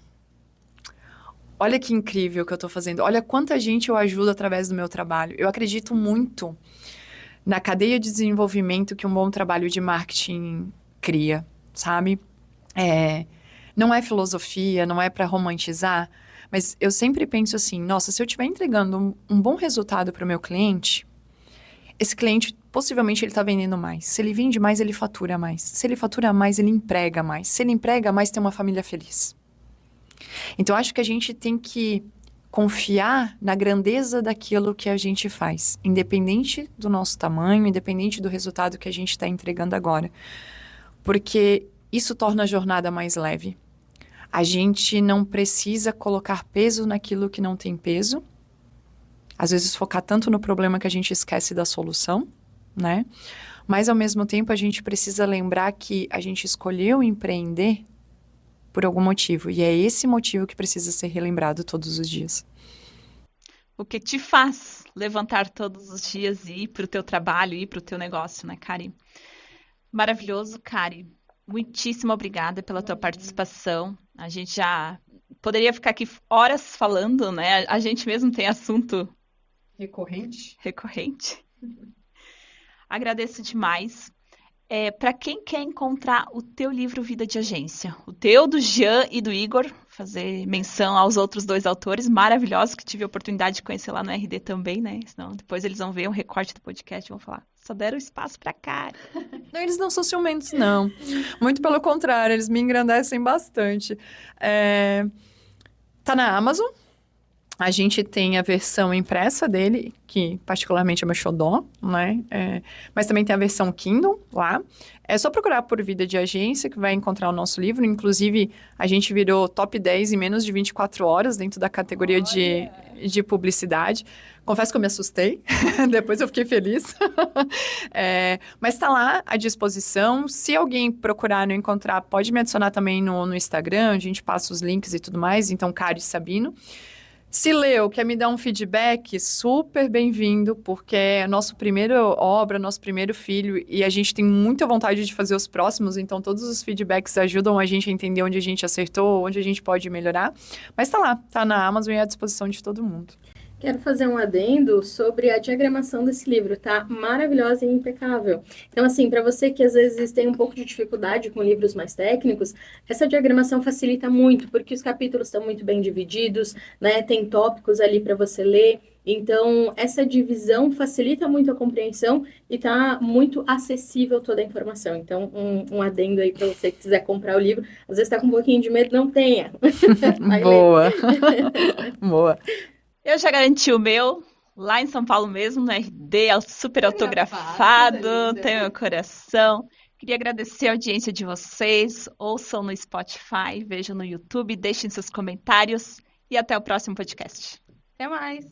olha que incrível que eu tô fazendo, olha quanta gente eu ajudo através do meu trabalho. Eu acredito muito na cadeia de desenvolvimento que um bom trabalho de marketing cria, sabe? Não é filosofia, não é para romantizar, mas eu sempre penso assim, nossa, se eu estiver entregando um bom resultado para o meu cliente, esse cliente, possivelmente, ele está vendendo mais. Se ele vende mais, ele fatura mais. Se ele fatura mais, ele emprega mais. Se ele emprega mais, tem uma família feliz. Então, acho que a gente tem que confiar na grandeza daquilo que a gente faz, independente do nosso tamanho, independente do resultado que a gente está entregando agora. Porque isso torna a jornada mais leve. A gente não precisa colocar peso naquilo que não tem peso. Às vezes focar tanto no problema que a gente esquece da solução, né? Mas, ao mesmo tempo, a gente precisa lembrar que a gente escolheu empreender por algum motivo. E é esse motivo que precisa ser relembrado todos os dias. O que te faz levantar todos os dias e ir para o teu trabalho, ir para o teu negócio, né, Kari? Maravilhoso, Kari. Muitíssimo obrigada pela tua participação. A gente já poderia ficar aqui horas falando, né? A gente mesmo tem assunto recorrente. Agradeço demais. Para quem quer encontrar o teu livro Vida de Agência, o teu, do Jean e do Igor, fazer menção aos outros 2 autores maravilhosos que tive a oportunidade de conhecer lá no RD também, né? Senão depois eles vão ver um recorte do podcast e vão falar, só deram espaço pra Kari. Não, eles não são ciumentos, não. Muito pelo contrário, eles me engrandecem bastante. Tá na Amazon. A gente tem a versão impressa dele, que particularmente é meu xodó, né? Mas também tem a versão Kindle lá. É só procurar por Vida de Agência que vai encontrar o nosso livro. Inclusive, a gente virou top 10 em menos de 24 horas dentro da categoria de publicidade. Confesso que eu me assustei, depois eu fiquei feliz. Mas tá lá à disposição. Se alguém procurar e não encontrar, pode me adicionar também no Instagram, a gente passa os links e tudo mais. Então, Kari Sabino. Se leu, quer me dar um feedback, super bem-vindo, porque é a nossa primeira obra, nosso primeiro filho, e a gente tem muita vontade de fazer os próximos, então todos os feedbacks ajudam a gente a entender onde a gente acertou, onde a gente pode melhorar. Mas tá lá, tá na Amazon e à disposição de todo mundo. Quero fazer um adendo sobre a diagramação desse livro, tá? Maravilhosa e impecável. Então, assim, para você que às vezes tem um pouco de dificuldade com livros mais técnicos, essa diagramação facilita muito, porque os capítulos estão muito bem divididos, né? Tem tópicos ali para você ler. Então, essa divisão facilita muito a compreensão e tá muito acessível toda a informação. Então, um adendo aí para você que quiser comprar o livro. Às vezes tá com um pouquinho de medo, não tenha. Boa. Boa. Eu já garanti o meu, lá em São Paulo mesmo, no RD, super autografado, tem meu coração. Queria agradecer a audiência de vocês, ouçam no Spotify, vejam no YouTube, deixem seus comentários e até o próximo podcast. Até mais!